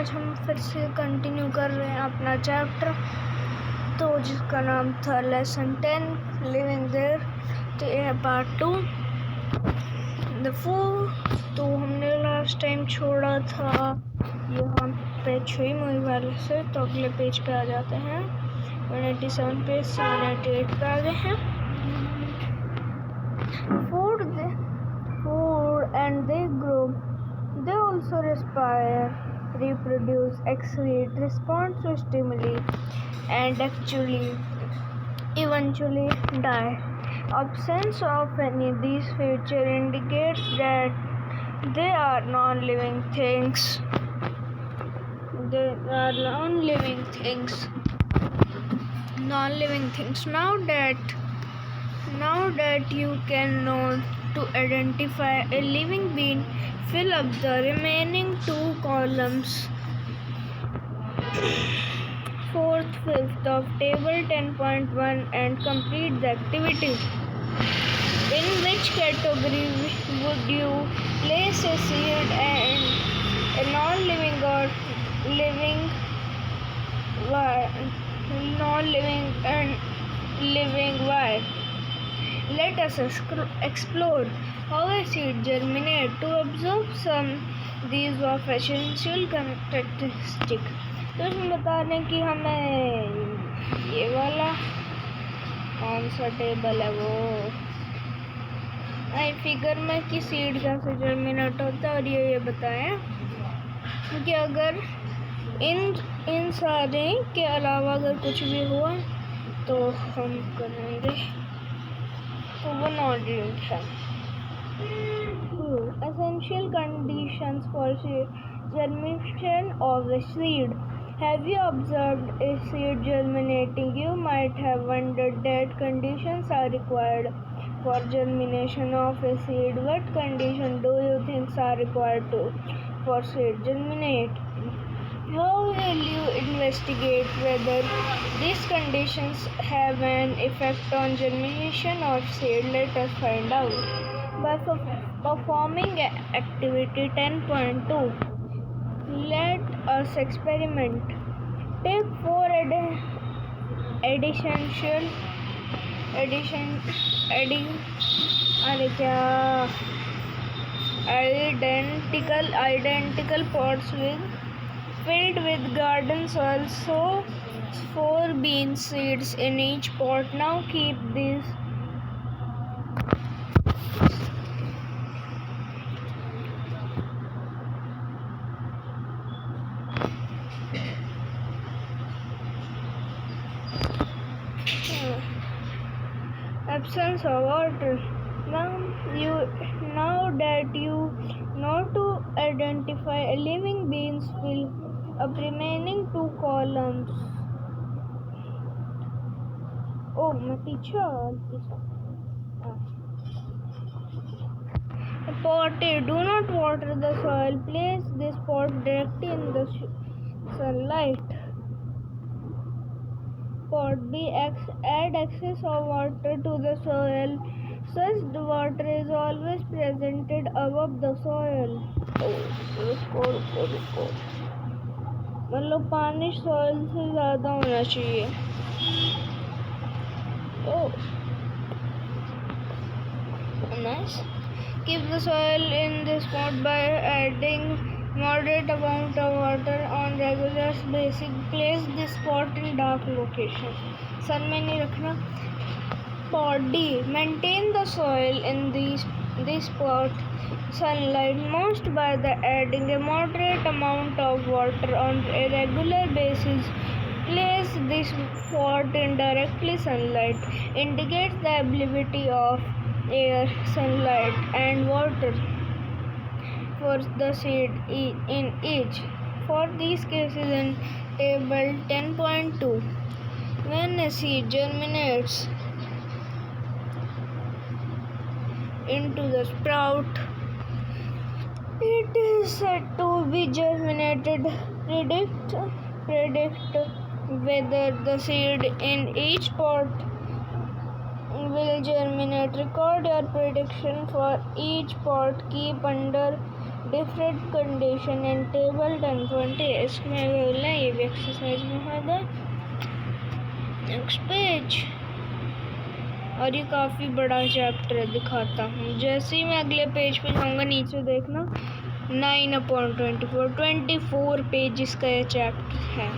आज हम फिर से कंटिन्यू कर रहे हैं अपना चैप्टर, तो जिसका नाम था लेसन 10 लिविंग देयर। तो यह है पार्ट 2 द 4। तो हमने लास्ट टाइम छोड़ा था यहाँ पे 6 मूवी वाले से, तो अगले पेज पे आ जाते हैं। 187 पेज से 188 पे आ गए हैं। Food and they grow. They also respire, reproduce, excrete, respond to stimuli, and eventually die. Absence of any of these features indicates that they are non-living things. They are non-living things. Now that you can know to identify a living being, fill up the remaining 2 columns, 4th, 5th of table 10.1 and complete the activity. In which category would you place a seed and a non-living or living? Non-living and living? Why? Let us explore how a seed germinates to observe some these of essential characteristics. तो इसमें बता दें कि हमें ये वाला कौन सा टेबल है वो फिगर में कि सीड कैसे जर्मिनेट होता है, और ये बताएं कि अगर इन सारे के अलावा अगर कुछ भी हुआ तो हम करेंगे, तो वो नॉन लिविंग है। Essential conditions for germination of a seed. Have you observed a seed germinating? You might have wondered that conditions are required for germination of a seed. What conditions do you think are required for seed germinate? How will you investigate whether these conditions have an effect on germination of seed? Let us find out by performing activity 10.2. Let us experiment. Take 4 identical pots filled with garden soil. Sow 4 bean seeds in each pot. Now keep these absence of water. Now that you know to identify a living beings, fill up remaining 2 columns. Oh, my teacher. Pot A. Do not water the soil. Place this pot directly in the sunlight. Pot B. Add excess of water to the soil. Such the water is always presented above the soil. रुको मतलब पानी soil से ज़्यादा होना चाहिए। Nice. Keep the soil in this pot by adding moderate amount of water on regular basis. Place this pot in dark location. sun में नहीं रखना। Pot D. Maintain the soil in this pot sunlight most by the adding a moderate amount of water on a regular basis. Place this pot in directly sunlight. Indicates the availability of air, sunlight, and water for the seed in each. For these cases in table 10.2, when a seed germinates into the sprout, it is said to be germinated. Predict whether the seed in each pot will germinate. Record your prediction for each pot. Keep under different condition in table 10.20. इसमें बोला ये भी exercise में होगा. Next page. और ये काफ़ी बड़ा चैप्टर है, दिखाता हूँ. जैसे ही मैं अगले पेज पे जाऊँगा नीचे देखना 9/24 24 पेजेस का ये चैप्टर है.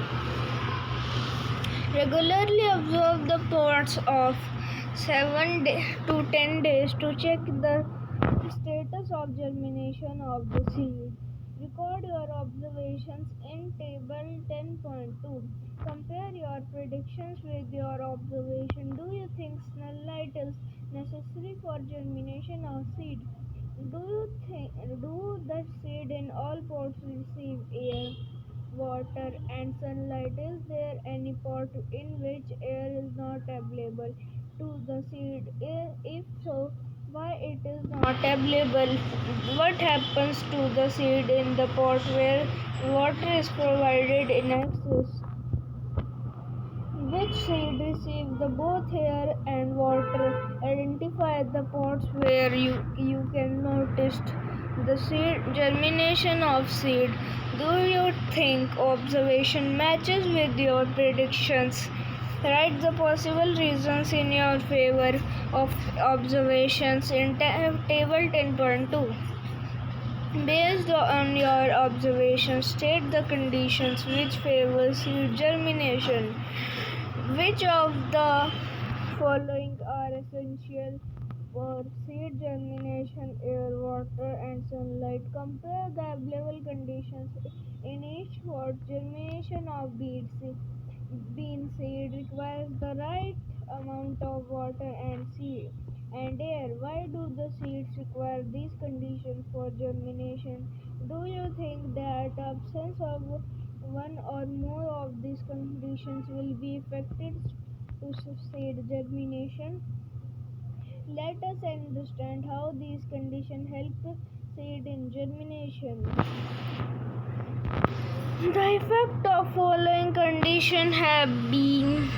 Regularly observe the plots of 7 to 10 days to check the status of germination of the seed. Record your observations in table 10.2. Compare your predictions with your observation. Do you think sunlight is necessary for germination of seed? Do the seed in all pots receive air, water and sunlight? Is there any pot in which air is not available to the seed? If so, why it is not available? What happens to the seed in the pot where water is provided in excess? Which seed receive the both air and water? Identify the pots where you can notice the seed germination of seed. Do you think observation matches with your predictions? Write the possible reasons in your favor of observations in table 10.2. Based on your observations, state the conditions which favor seed germination. Which of the following are essential for seed germination? Air, water and sunlight. Compare the available conditions in each pot. Germination of bean seed requires the right amount of water and air. Why do the seeds require these conditions for germination? Do you think that absence of one or more of these conditions will be effective to seed germination? Let us understand how these conditions help seed in germination. The effect of following conditions have been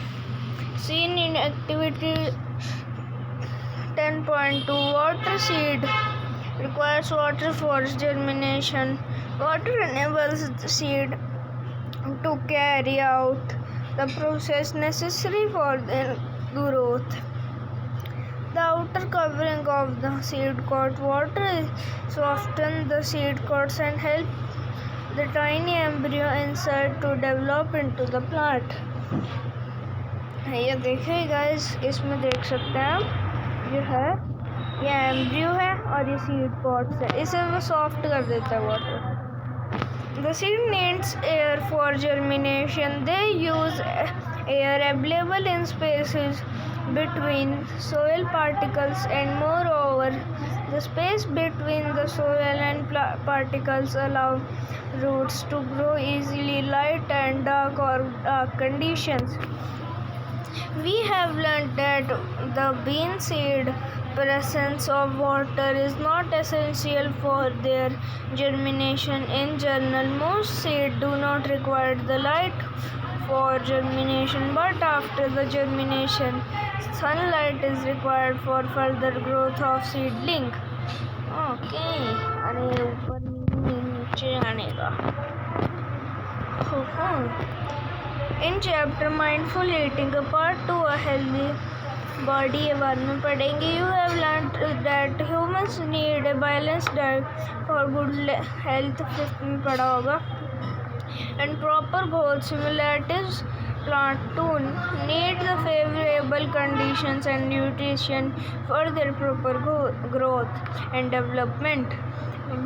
seen in activity 10.2. Water seed requires water for germination. Water enables the seed to carry out the process necessary for their growth. The outer covering of the seed coat water softens the seed coats and help the tiny embryo inside to develop into the plant. ये देखिए guys, इसमें देख सकते हैं आप, ये embryo है और ये सीड पॉट्स है. इसे वो सॉफ्ट कर देता है water. The seed needs air for germination. They use air available in spaces between soil particles, and moreover, the space between the soil and particles allow roots to grow easily. Light and dark conditions. We have learned that the bean seed presence of water is not essential for their germination. In general, most seeds do not require the light for germination, but after the germination, sunlight is required for further growth of seedling. Okay, अरे ऊपर नीचे आने का. In chapter Mindful Eating, part 2, a healthy body, ये बाद में पढ़ेंगे. You have learned that humans need a balanced diet for good health, 5th में पढ़ा होगा, and proper growth. Similarities, plant too need the favorable conditions and nutrition for their proper growth and development.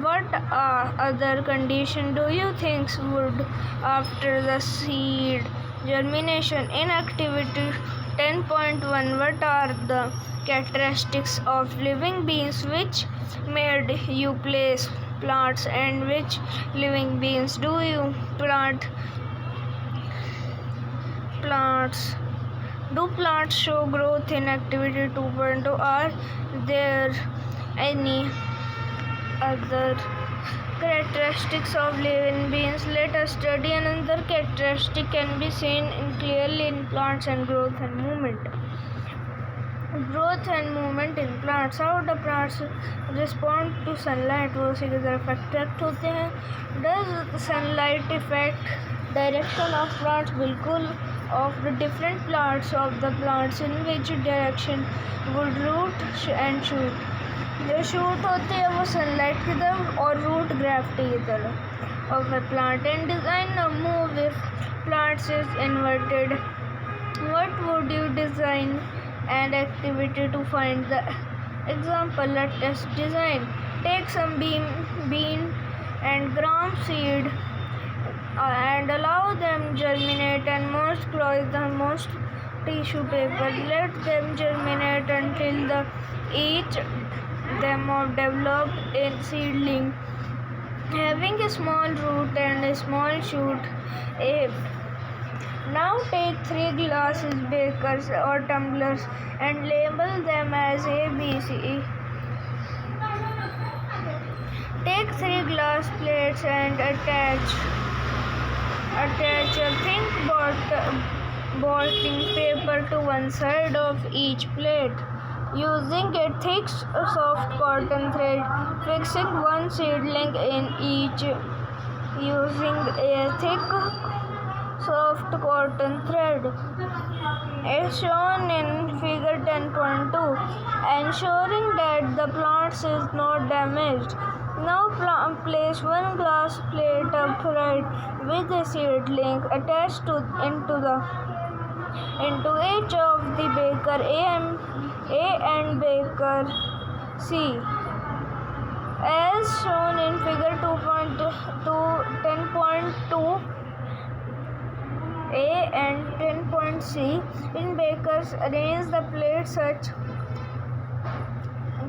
What other condition do you think would after the seed germination? In activity 10.1, what are the characteristics of living beings which made you place plants, and which living beings do you plant plants? Do plants show growth in activity 2.2? Are there any other characteristics of living beings? Let us study another characteristic can be seen clearly in plants and growth and movement. Growth and movement in plants. How the plants respond to sunlight? वो उसी की तरफ attract होते हैं. Does sunlight affect direction of plants? बिल्कुल. Of the different parts of the plants, in which direction would root and shoot? जो shoot होते हैं वो सनलाइट की तरफ और रूट ग्रेविटी की तरफ. Of a plant and design a move if plants is inverted. What would you design an activity to find the example? Let us design. Take some bean and gram seed and allow them germinate, and most close the most tissue paper. Let them germinate until each them are developed in seedling, having a small root and a small shoot. Now take 3 glasses, bakers or tumblers and label them as A, B, C. Take 3 glass plates and attach a thin blotting paper to one side of each plate. Using a thick soft cotton thread, fixing one seedling in each. Using a thick soft cotton thread, as shown in figure 10.2, ensuring that the plant is not damaged. Now place one glass plate upright with a seedling attached into each of the baker A and baker C, as shown in figure 10.2. A and 10.C. In bakers, arrange the plate such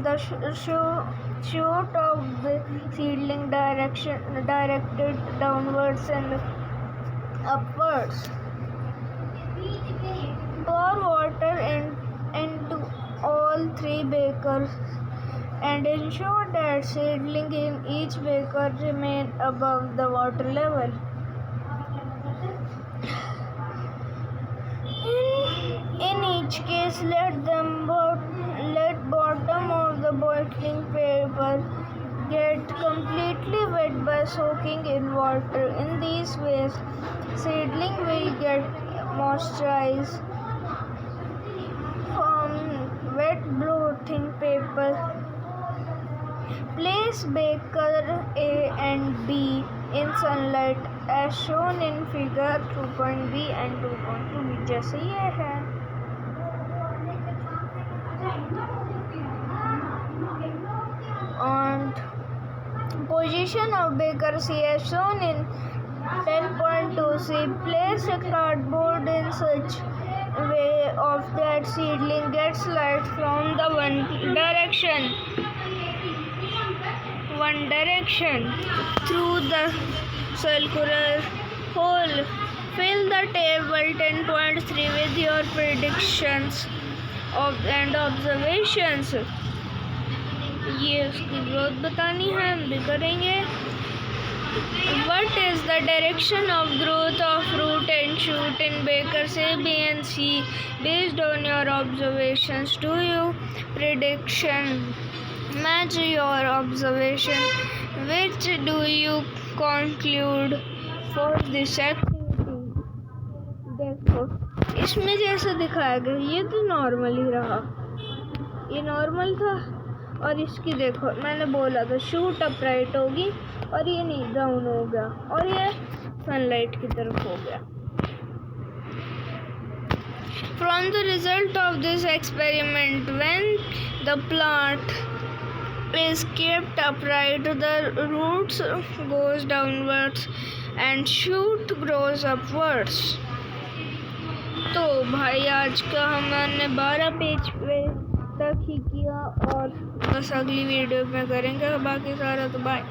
the shoot of the seedling directed downwards and upwards. Pour water into all 3 bakers and ensure that seedling in each baker remain above the water level. In each case, let bottom of the boiling paper get completely wet by soaking in water. In these ways, seedling will get moisturized from wet blotting paper. Place baker A and B in sunlight as shown in figure 2.B and 2.2, जैसे ये है. And position of baker C as shown in 10.2C. Place a cardboard in such way of that seedling gets light from the one direction through the circular hole. Fill the table 10.3 with your predictions and observations. ये उसकी growth बतानी है, हम भी करेंगे. What is the direction of growth of root and shoot in bakers A, B and C based on your observations? Do your prediction match your observation? Which do you conclude for this activity? देखो, इसमें जैसे दिखाया गया ये तो normal ही रहा, ये normal था. और इसकी देखो, मैंने बोला था शूट अपराइट होगी और ये नहीं डाउन हो गया और ये सनलाइट की तरफ हो गया. From the result of this experiment, when the plant is kept upright, the roots goes downwards and shoot grows upwards. तो भाई आज का हमने 12 पेज पे तक ही किया और बस अगली वीडियो में करेंगे बाकी सारा. तो बाय.